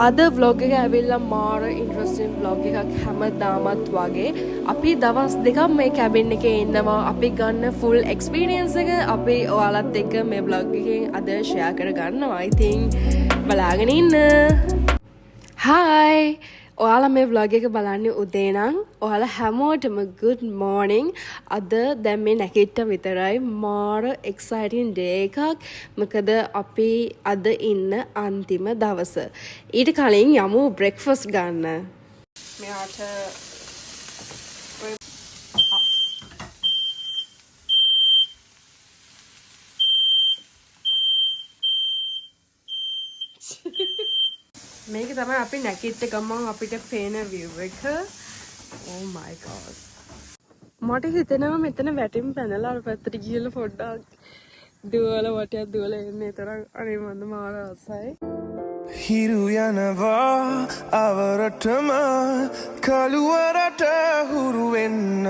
අද vlog එක ඇවිල්ලා මාර ඉන්ට්‍රස්ටිං vlog එකක් හැමදාමත් වගේ අපි දවස් දෙකක් මේ කැබින් එකේ ඉන්නවා අපි ගන්න ෆුල් එක්ස්පීරියන්ස් එක අපි ඔයාලත් එක්ක මේ vlog එකෙන් අද ෂෙයා කර ගන්නවා. ඉතින් බලාගෙන ඉන්න. Hi! ඔයාලා මේ vlog එක බලන්නේ උදේ නම් ඔයාලා හැමෝටම good morning. අද දැන් මේ නැගිට විතරයි මාර exciting day එකක්. මොකද අපි අද ඉන්න අන්තිම දවස. ඊට කලින් යමු breakfast ගන්න. මෙයාට මේක තමයි අපි නැගිට ගමන් අපිට පේන view එක. Oh my god. මට හිතෙනවා මෙතන වැටින් පැනලා අර පැත්තට ගිහලා පොඩ්ඩක් දුවලා වටයක් දුවලා එන්නේ තරම් අනේ මන්ද මාර ආසයි. හිරු යනවා අවරටම කළුවරට හුරු වෙන්න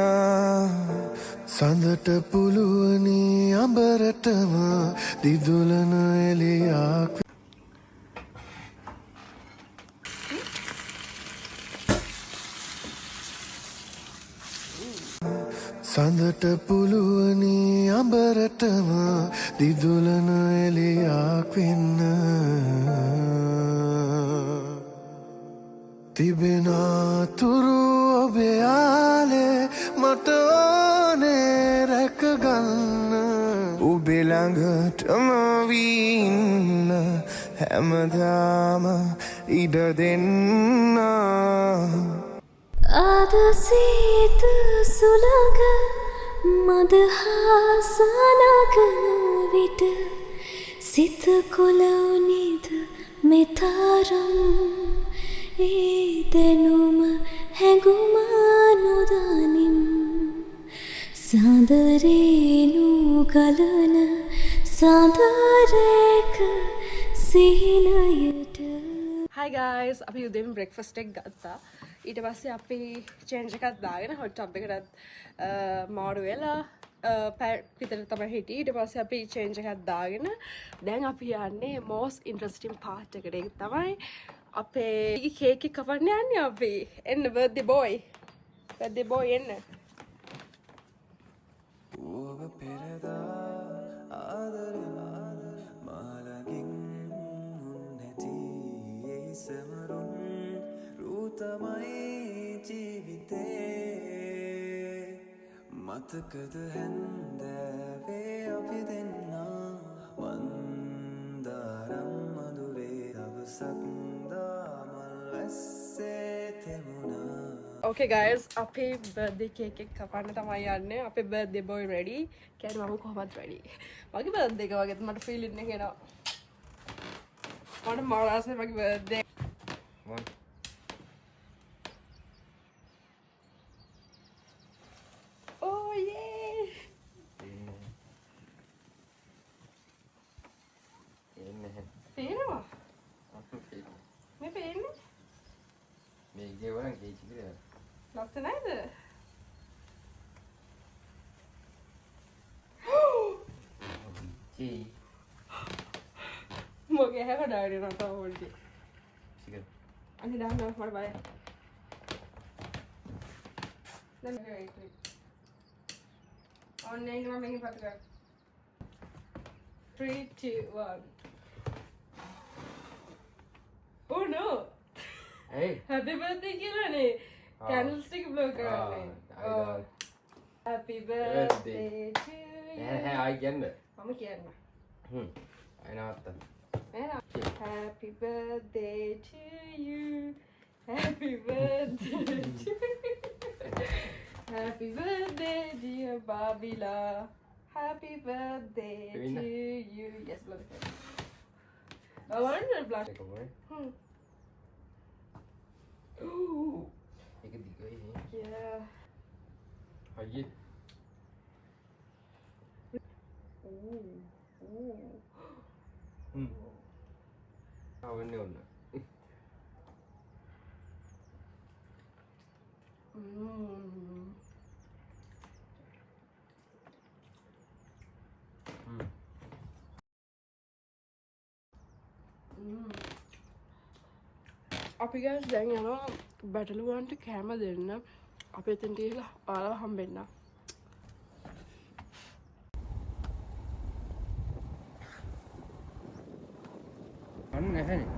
සඳට පුළුවනි අඹරටම දිදුලන එළියක් සඳට පුළුවනි අඹරටම දිදුලන එළියක් වෙන්න තිබෙන තුරු ඔබේ ආලේ මට ඕනේ රැකගන්න ඔබේ ළඟටම වීන්න හැමදාම ඉඩ දෙන්න අද සීත සුළඟ මදහාසනගන විට සිත කොළවුනිද මෙතරම් ඒ දැනුම හැඟුම නොදනිම් සඳරේනු ගලන සඳරේක සිහිනයට. Hi guys, අපි උදේම breakfast එක ගත්තා. ඊට පස්සේ අපි චේන්ජ් එකක් දාගෙන හොට් ටබ් එකකට මාරු වෙලා පැය විතර තමයි හිටියේ. ඊට පස්සේ අපි චේන්ජ් එකක් දාගෙන දැන් අපි යන්නේ most interesting part එකට. ඒක තමයි අපේ කේක් එක කපන්න යන්නේ අපි. එන්න birthday boy. birthday boy එන්න. ඔබ පෙරදා ආදරේ මාලකින් නැති ඒ සමරුන් රුතමයි ජීවිතේ මතකද හැන්දෑවේ අපි දෙන්නා වන්දාරම් මధుරේ දවසක් දාමල් වැස්සේ තෙමුණා. Okay guys, අපි birthday cake එක කපන්න තමයි යන්නේ. අපේ birthday boy ready. කියන්නේ මම කොහොමද ready. මගේ birthday එක වගේ මට feeling එක එනවා. මට මාරාසේ මගේ birthday. Oh yeah. පේනවා. මේ පේන්නේ. මේ ගෙවරන් කේචි කියලා. ලස්සනයිද? ජී. මගේ හැම ඩායරි නතර වලදී. සිගර. අනේ දාන්න මට බයයි. දැන් මේක ඔන්නේ මම මේක පත් කරා. 3 2 1. Oh no. Hey. Happy birthday කියලානේ. Candlestick blow කරන්නේ. Oh. Happy birthday to you. ආයි කියන්න. මම කියන්න. ආයි නවත්තන්න. Happy birthday to you. Happy birthday to you. Happy birthday dear Babila. Happy birthday to you. Yes, blow. I want to blow. ඒක මොයි. Ooh. ඒක දිගයි නේ. Yeah. අයියේ. Ooh. Ooh. අවන්නේ ඔන්න. අපි ගස් දැන් යනවා බැටළුවන්ට කෑම දෙන්න. අපි එතනට ගිහලා ඔයාලව හම්බෙන්න. අන්න නැහැනේ.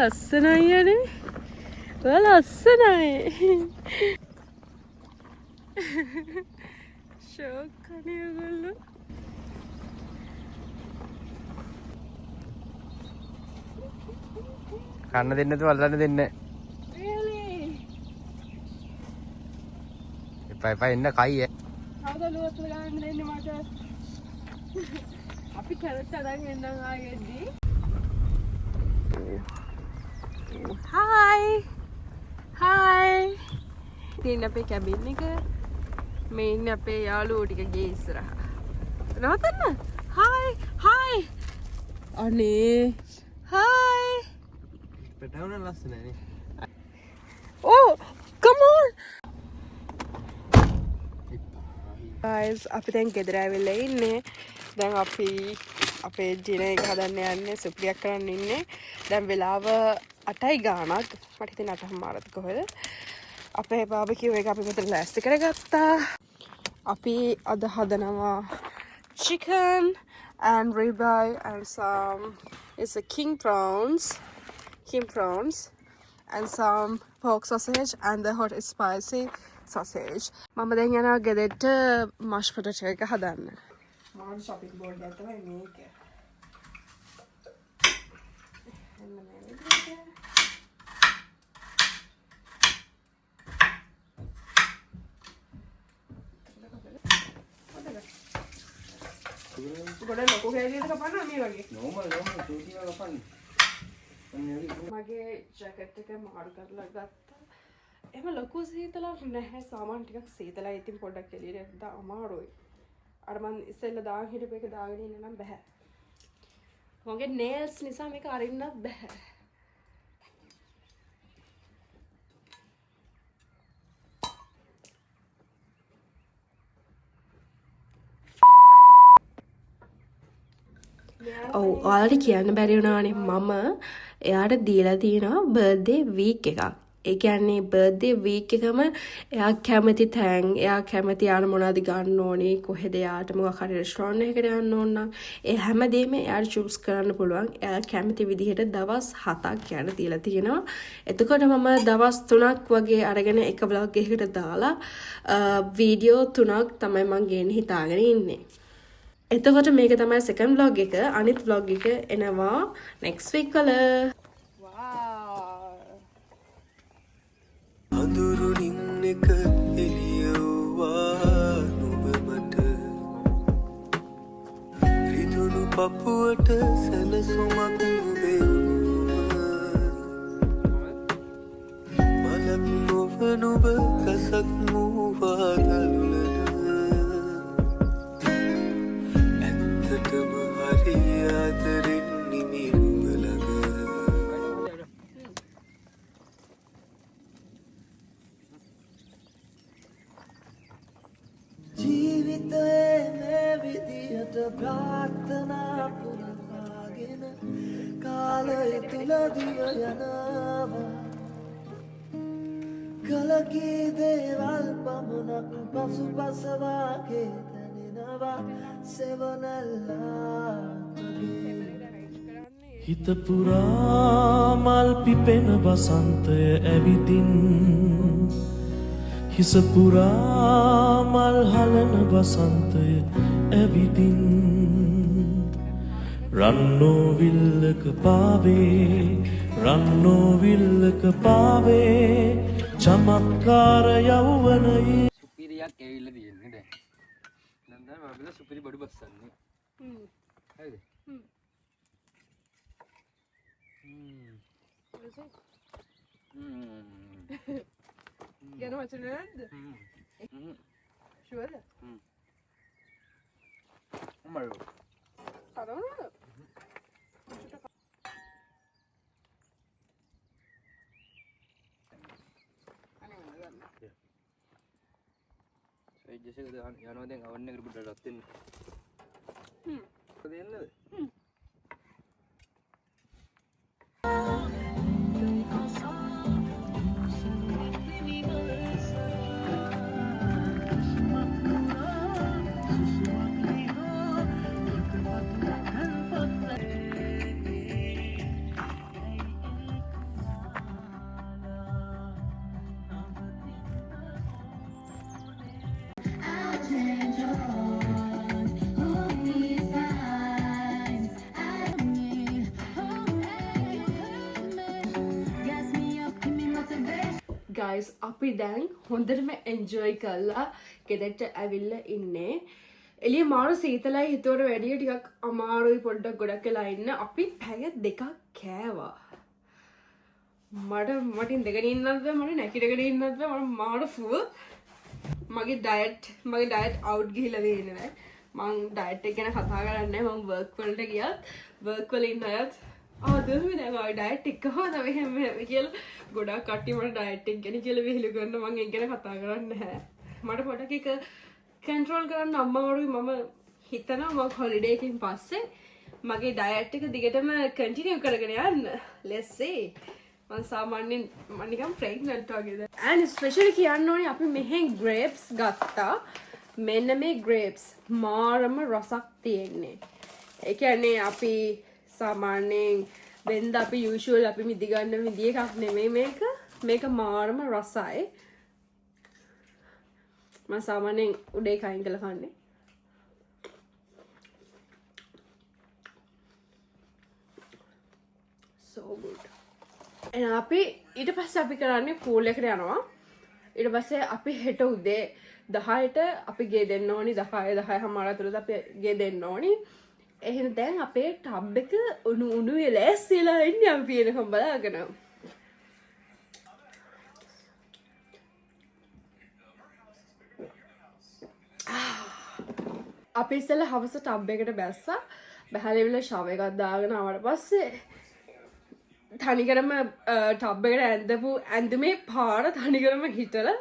ලස්සනයි අනේ. ඔයා ලස්සනයි. ෂෝක් කනේ ඔයගොල්ලෝ. කන්න දෙන්න නැතුව අල්ලන්න දෙන්නේ නැහැ. Really? එපා එපා එන්න කයි ඈ. කවුද ලුවත් ගන්න දෙන්නේ මට? අපි කැරට් අරන් එන්නම් ආයෙදී. Hi! Hi! ඉතින් අපේ කැබින් එක මේ ඉන්නේ අපේ යාළුවෝ ටික ගේ ඉස්සරහා. නවතන්න. Hi! Hi! අනේ. Hi! පැටවුන ලස්සනයි නේ. Oh! Come on! Guys, අපි දැන් ගෙදර ඇවිල්ලා ඉන්නේ. දැන් අපි අපේ ජිනේ එක හදන්න යන්නේ සුප්‍රියක් කරන්න ඉන්නේ. දැන් වෙලාව 8යි ගානක්. මට හිතෙන්නේ 8:00මාරද කොහෙද? අපේ බාබකියු එක අපි මෙතන ලෑස්ති කරගත්තා. අපි අද හදනවා chicken and ribeye and some it's a king prawns and some pork sausage and the hot spicy sausage. මම දැන් යනවා ගෙදරට mashed potato එක හදන්න. මම shopping board එක තමයි මේක. ගොඩ ලොකු කෑලියද කපන්න මේ වගේ. normal චූටි එක කපන්නේ. මගේ ජැකට් එක මාරු කරලා ගත්තා. එහෙම ලොකු සීතලක් නැහැ. සාමාන්‍ය ටිකක් සීතලයි. ඉතින් පොඩ්ඩක් එළියට දාන්න අමාරුයි. අර මං ඉස්සෙල්ලා දාන් හිටපු එක දාගෙන ඉන්න නම් බෑ. මගේ nails නිසා මේක අරින්නත් බෑ. ඔව් ඔයාලට කියන්න බැරි වුණානේ මම එයාට දීලා තියෙනවා බර්ත්ඩේ වීක් එකක්. ඒ කියන්නේ බර්ත්ඩේ වීක් එකම එයා කැමති තැන්, එයා කැමති යාර මොනවද ගන්න ඕනේ, කොහෙද යාට මොකක් හරි රෙස්ටෝරන්ට් එකකට යන්න ඕන නම් ඒ හැමදේම එයාට චූස් කරන්න පුළුවන්. එයා කැමති විදිහට දවස් 7ක් යාට දීලා තියෙනවා. එතකොට මම දවස් 3ක් වගේ අරගෙන එක vlog එකකට දාලා වීඩියෝ 3ක් තමයි මම ගේන්න හිතාගෙන ඉන්නේ. එතකොට මේක තමයි second vlog එක. අනිත් vlog එක එනවා next week වල. අඳුරුනින් එක එළියවුවා නුඹ මට රිදුණු පපුවට සැලසුමක් මලක් නොව නුඹ කසක් මූවා දළුලන ඇත්තටම හරි ආදරෙන් නිමිරුම ළඟ ජීවිතයේ මේ විදියට ප්‍රාර්ථනා පුරවාගෙන කාලය තුල දිව යනවා කලකී දේවල් පමණක් පසුපස වාගේ දැනෙනවා සෙවනල්ලා හිත පුරා මල් පිපෙන වසන්තය ඇවිදින් හිස පුරා මල් හලන වසන්තය ඇවිදින් රන්නෝ විල්ලක පාවේ රන්නෝ විල්ලක පාවේ චමත්කාර යෞවනයේ සුපිරියක් ඇවිල්ලා තියෙන්නේ දැන්. නම් තමයි මම බිල සුපිරි බඩු බස්සන්නේ. හරිද? යන වචන නැද්ද? ෂුවර්ද? අම්මලෝ. කරනවද? ඒ ජෙසික යනවා දැන් අවන් එකට බුඩට රත් වෙන්න. දෙන්නද? ගයිස් අපි දැන් හොඳටම එන්ජොයි කරලා ගෙදරට ඇවිල්ලා ඉන්නේ. එළිය මාරු සීතලයි හිතුවට වැඩිය ටිකක් අමාරුයි පොඩ්ඩක් ගොඩක් වෙලා ඉන්න. අපි පැය දෙකක් කෑවා. මට ඉඳගෙන ඉන්නත් බෑ මට නැගිටගෙන ඉන්නත් බෑ මම මාරු ෆුල්. මගේ ඩයට් අවුට් ගිහිල්ලා වෙන්නේ නැහැ. මං ඩයට් එක ගැන කතා කරන්නේ නැහැ. මං වර්ක් වලට ගියත් වර්ක් වල ඉන්න අයත් ආදම දැන් ආයි ඩයට් එක කොහොමද මෙහෙම කියලා ගොඩක් කට්ටිය මට ඩයට් එක ගැන කියලා විහිළු කරනවා. මං ඒක ගැන කතා කරන්නේ නැහැ. මට පොඩක් එක කන්ට්‍රෝල් කරන්න අමාරුයි. මම හිතනවා මම හොලිඩේ එකකින් පස්සේ මගේ ඩයට් එක දිගටම කන්ටිනියු කරගෙන යන්න. let's see. මම සාමාන්‍යයෙන් මම නිකන් ප්‍රෙග්නන්ට් වගේද. and especially කියන්න ඕනේ අපි මෙහෙන් grapes ගත්තා. මෙන්න මේ grapes මාරම රසක් තියෙන්නේ. ඒ කියන්නේ අපි සාමාන්‍යයෙන් වෙන්ද අපි යූෂුවල් අපි මිදි ගන්න විදිය එකක් නෙමෙයි මේක මාරම රසයි. මම සාමාන්‍යයෙන් උඩේ කයින් කළා කන්නේ. so good. එහෙනම් අපි ඊට පස්සේ අපි කරන්නේ pool එකට යනවා. ඊට පස්සේ අපි හෙට උදේ 10ට අපි ගේ දෙන්න ඕනි. 10:30 අතරට අපි ගේ දෙන්න ඕනි. එහෙනම් දැන් අපේ ටබ් එක උණු වෙලා ඇස්සෙලා ඉන්නේ අපි එනකම් බලාගෙන. අපි ඉස්සෙල්ලා හවස ටබ් එකට බැස්සා. බහැලා ඉවල ෂවර් එකක් දාගෙන ආවට පස්සේ තනිකරම ටබ් එකට ඇඳපු ඇඳුමේ පාර තනිකරම හිටලා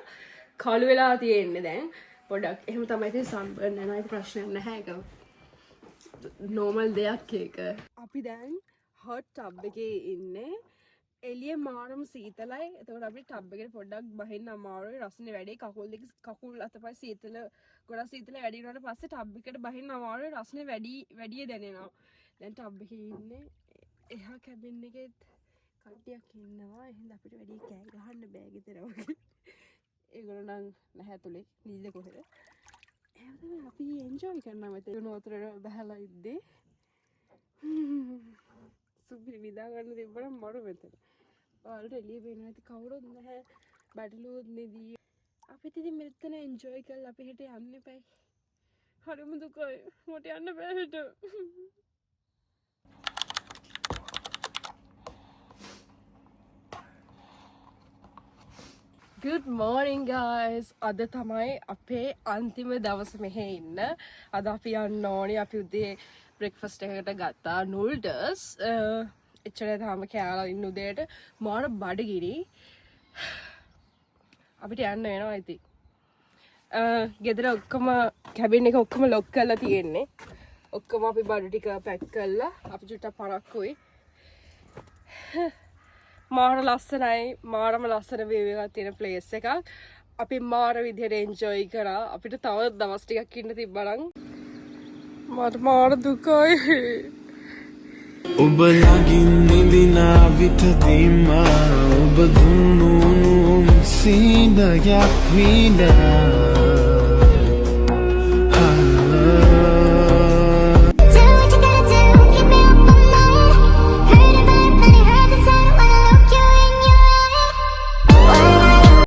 කළු වෙලා තියෙන්නේ දැන්. පොඩ්ඩක් එහෙම තමයි ඉතින් සන්බර්න් යනවා. ඒක ප්‍රශ්නයක් නැහැ ඒක. නෝමල් දෙයක් ඒක. අපි දැන් හොට් ටබ් එකේ ඉන්නේ. එළිය මාරම සීතලයි. එතකොට අපි ටබ් එකට පොඩ්ඩක් බහින්න අමාරුයි. රස්නේ වැඩි කකුල් අතපය සීතල ගොඩක් සීතල වැඩි වුණාට පස්සේ ටබ් එකට බහින්න අමාරුයි. රස්නේ වැඩි දැනෙනවා. දැන් ටබ් එකේ ඉන්නේ. එහා කැබින් එකෙත් කට්ටියක් ඉන්නවා. එහෙනම් අපිට වැඩි කෑ ගහන්න බෑ ගෙදර වගේ. ඒගොල්ලෝ නම් නැහැ තුලේ නිල්ල කොහෙද? එහෙනම් අපි එන්ජොයි කරනවා මෙතන නෝතරට බහලා ඉද්දී. සුපිරි විදා ගන්න තිබ්බනම් මරු මෙතන. ඔයාලට එළිය වෙන්නේ නැති කවුරුත් නැහැ. බඩලුවොත් නෙදී. අපිට ඉතින් මෙතන එන්ජොයි කරලා අපි හෙට යන්න එපයි. හරිම දුකයි. මට යන්න බෑ හෙට. Good morning guys. අද තමයි අපේ අන්තිම දවස මෙහෙ ඉන්න. අද අපි යන්න ඕනේ. අපි උදේ බ්‍රෙක්ෆාස්ට් එකකට ගත්තා නූඩල්ස්. එච්චර තාම කෑලා ඉන්න උදේට මාර බඩගිනි. අපිට යන්න වෙනවා ඉතින්. ගෙදර ඔක්කොම කැබින් එක ඔක්කොම ලොක් කරලා තියෙන්නේ. ඔක්කොම අපි බඩු ටික පැක් කරලා අපි චුට්ටක් පරක්කුයි. මාර ලස්සනයි. මාරම ලස්සන වීව් එකක් තියෙන ප්ලේස් එකක්. අපි මාර විදිහට එන්ජොයි කරා. අපිට තව දවස් ටිකක් ඉන්න තිබ්බනම් මට මාර දුකයි. ඔබ ළඟින් නිදිනා විටදීම ඔබ දුන්නු සීනයක් විනා